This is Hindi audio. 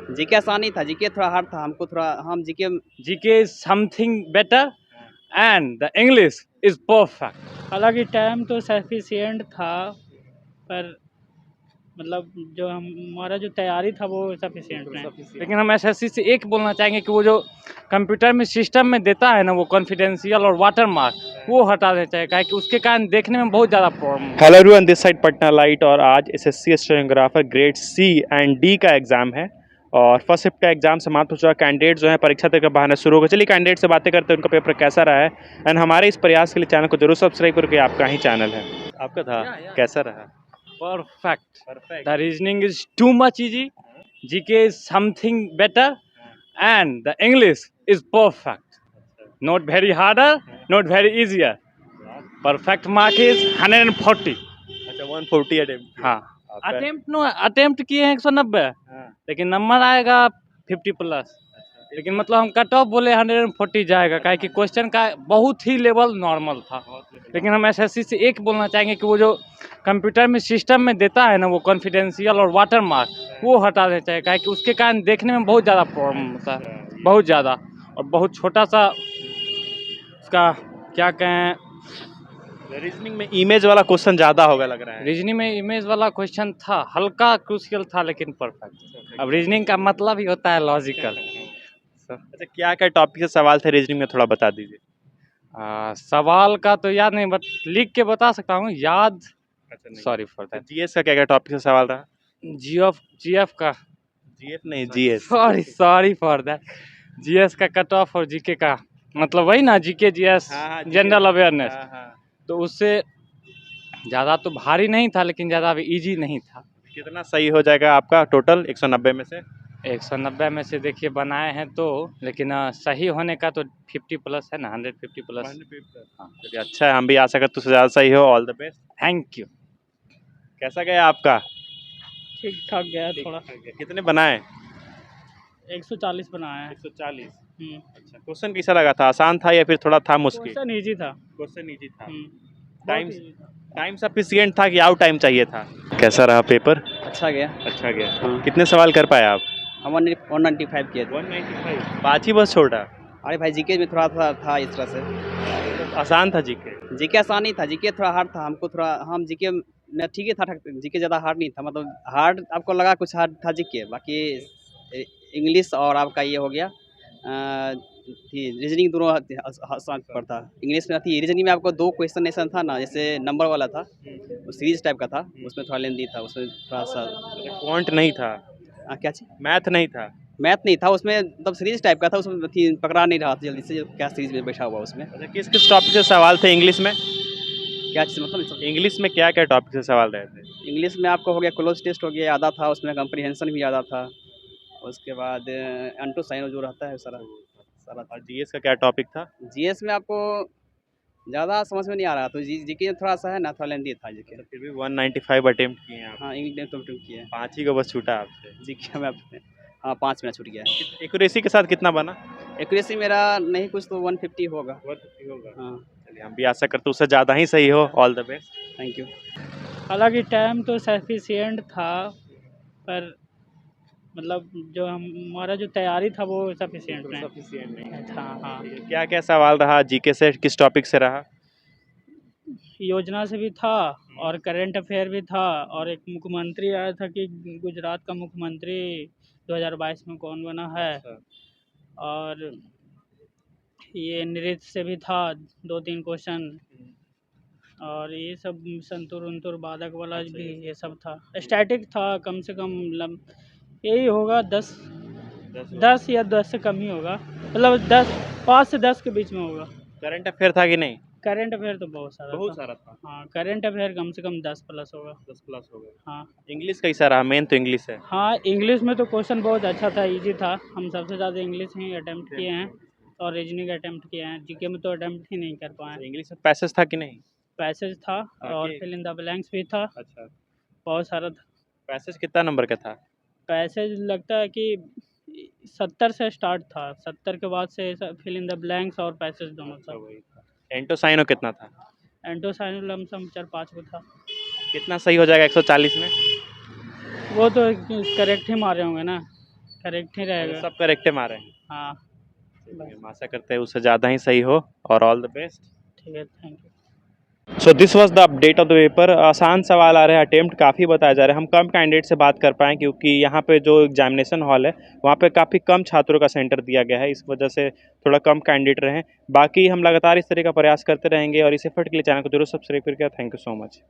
जीके आसान ही था, जीके थोड़ा हार्ड था, हमको थोड़ा हम GK GK is something better and the English is perfect. हालांकि टाइम तो सफिशिएंट था, पर मतलब जो हमारा जो तैयारी था वो सफिशिएंट नहीं। लेकिन हम SSC से एक बोलना चाहेंगे कि वो जो कंप्यूटर में सिस्टम में देता है ना, वो कॉन्फिडेंशियल और वाटर मार्क वो हटा देना चाहिए, क्या कि उसके कारण देखने में बहुत ज़्यादा problem. Hello everyone, this side Patna light और आज SSC stenographer grade C and D का एग्जाम है और फर्स्ट शिफ्ट का एग्जाम समाप्त हो चुका। कैंडिडेट जो है परीक्षा तक का बहाना शुरू हो गया। चलिए कैंडिडेट से बातें करते हैं, उनका पेपर कैसा रहा है। एंड हमारे इस प्रयास के लिए चैनल को जरूर सब्सक्राइब करके, आपका ही चैनल है। आपका था कैसा रहा? Perfect. The reasoning is too much easy, GK is something better and the English is perfect. Not very harder, not very easier. Perfect mark is 140। अच्छा, 140 अटेम्प्ट। हाँ, अटेम्प्ट किए हैं 190, लेकिन नंबर आएगा 50 प्लस। लेकिन मतलब हम कट ऑफ बोले 140 जाएगा, काहे कि क्वेश्चन का बहुत ही लेवल नॉर्मल था। लेकिन हम SSC से एक बोलना चाहेंगे कि वो जो कंप्यूटर में सिस्टम में देता है ना, वो कॉन्फिडेंशियल और वाटर मार्क वो हटा देना चाहिए, काहे कि उसके कारण देखने में बहुत ज़्यादा प्रॉब्लम होता है, बहुत ज़्यादा। और बहुत छोटा सा उसका क्या कहें, रीजनिंग में इमेज वाला क्वेश्चन ज्यादा होगा लग रहा है। रीजनिंग में इमेज वाला क्वेश्चन था, हल्का क्रूशियल था लेकिन परफेक्ट। अब रीजनिंग का मतलब ही होता है लॉजिकल। अच्छा, क्या क्या टॉपिक से सवाल थे रीजनिंग में, थोड़ा बता दीजिए। सवाल का तो याद नहीं, बट लिख के बता सकता हूँ, याद सॉरी फॉर दैट। जीएस का क्या क्या टॉपिक से सवाल रहा? जीएफ का, जीएफ नहीं, GS. Sorry for that. GS का कट ऑफ और जीके का मतलब वही ना, जीके जीएस जनरल अवेयरनेस। तो उससे ज़्यादा तो भारी नहीं था, लेकिन ज़्यादा इजी नहीं था। कितना सही हो जाएगा आपका टोटल 190 में से? 190 में से देखिए बनाए हैं तो, लेकिन सही होने का तो 50 प्लस है ना, 150 प्लस। हाँ, चलिए अच्छा है, हम भी आशा करते उससे ज़्यादा सही हो। All the best. Thank you. कैसा गया आपका? ठीक ठाक गया थोड़ा। कितने बनाए? 140 बनाया है। 140। अच्छा, क्वेश्चन कैसा लगा था? आसान था या फिर थोड़ा था मुश्किल? क्वेश्चन इजी था। क्वेश्चन इजी था। टाइम टाइम सफिशिएंट था कि आउट टाइम चाहिए था? कैसा रहा पेपर? अच्छा गया। अच्छा गया। हाँ। कितने सवाल कर पाए आप? हम 195 किए थे। 195। पाँच ही बस छोड़ा? अरे भाई जीके में थोड़ा था इस तरह से। आसान था जीके? जीके आसान ही था, जीके थोड़ा हार्ड था, हमको थोड़ा हम जीके में ठीक ही था, जीके ज़्यादा हार्ड नहीं था। मतलब हार्ड आपको लगा कुछ हार्ड था जीके, बाकी इंग्लिश और आपका ये हो गया रीजनिंग दोनों आसान पर था। इंग्लिश में थी, रीजनिंग में आपको 2 क्वेश्चन ऐसा था ना, जैसे नंबर वाला था, वो सीरीज टाइप का था, उसमें थोड़ा लेंदी था, उसमें थोड़ा सा क्वांट नहीं था? क्या चीज़, मैथ नहीं था? मैथ नहीं था उसमें, मतलब सीरीज टाइप का था, उसमें थी पकड़ा नहीं रहा था जल्दी से क्या सीरीज में बैठा हुआ उसमें। अच्छा, किस किस टॉपिक से सवाल थे इंग्लिश में? क्या चीज़ मतलब इंग्लिश में क्या क्या टॉपिक से सवाल रहे थे? इंग्लिश में आपको हो गया क्लोज टेस्ट हो गया, ज़्यादा था उसमें, कंप्रीहेंशन भी ज़्यादा था, उसके बाद अंटू साइन जो रहता है सारा और जीएस का क्या टॉपिक था? जीएस में आपको ज़्यादा समझ में नहीं आ रहा, तो जीके थोड़ा सा है ना, थोड़ा लेंदी था जीके। तो फिर भी 195 अटेम्प्ट किए हैं आप। हाँ, इंग्लिश तो किए हैं। 5 ही को बस छूटा आपसे। जीके में आपने हाँ 5 मिनट छूट गया है। एक्यूरेसी के साथ कितना बना? एक्यूरेसी मेरा नहीं कुछ तो 150 होगा। 150 होगा। हाँ, चलिए, हम भी आशा करते उससे ज़्यादा ही सही हो। All the best. Thank you. हालांकि टाइम तो सफिशिएंट था, पर मतलब जो हमारा जो तैयारी था वो सफिशिएंट नहीं था। हाँ, क्या क्या सवाल रहा जीके से, किस टॉपिक से रहा? योजना से भी था और करंट अफेयर भी था, और एक मुख्यमंत्री आया था कि गुजरात का मुख्यमंत्री 2022 में कौन बना है, और ये नृत्य से भी था 2-3 क्वेश्चन, और ये सब संतुर उन्तुर बाधक वाला भी ये सब था। स्टैटिक था, कम से कम यही होगा 10 या 10 से कम ही होगा, मतलब 5 से 10 के बीच में होगा। करंट अफेयर था कि नहीं? करंट अफेयर तो बहुत सारा था। हाँ, करंट अफेयर कम से कम 10 प्लस होगा। 10 प्लस हो गया। हाँ। इंग्लिश कैसा रहा? मेन तो इंग्लिश है। हाँ, इंग्लिश में तो क्वेश्चन बहुत अच्छा था, इजी था। हम सबसे ज़्यादा इंग्लिश ही अटेम्प्ट किए हैं और रीजनिंग अटेम्प्ट किए हैं, जीके में तो अटेम्प्ट ही नहीं कर पाए। इंग्लिश में पैसेज था कि नहीं? पैसेज था और फिल इन द ब्लैंक्स भी था। अच्छा, बहुत सारा था। पैसेज कितना नंबर का था? पैसेज लगता है कि 70 से स्टार्ट था, 70 के बाद से फिल इन द ब्लैंक्स और पैसेज दोनों था। एंटो साइनो कितना था? एंटो साइन लमसम 4-5 को था। कितना सही हो जाएगा 140 में? वो तो करेक्ट ही मारे होंगे ना। करेक्ट ही रहेगा। सब करेक्ट मारे हैं। हाँ हम आशा करते हैं उससे ज़्यादा ही सही हो और ऑल द बेस्ट। ठीक है, thank you. So this was the update of the paper. आसान सवाल आ रहे हैं, अटेम्प्ट काफ़ी बताया जा रहा है। हम कम कैंडिडेट से बात कर पाएँ क्योंकि यहाँ पे जो एग्जामिनेशन हॉल है वहाँ पे काफ़ी कम छात्रों का सेंटर दिया गया है, इस वजह से थोड़ा कम कैंडिडेट रहे। बाकी हम लगातार इस तरह का प्रयास करते रहेंगे और इस एफर्ट के लिए चैनल को जरूर सब्सक्राइब करके। Thank you so much.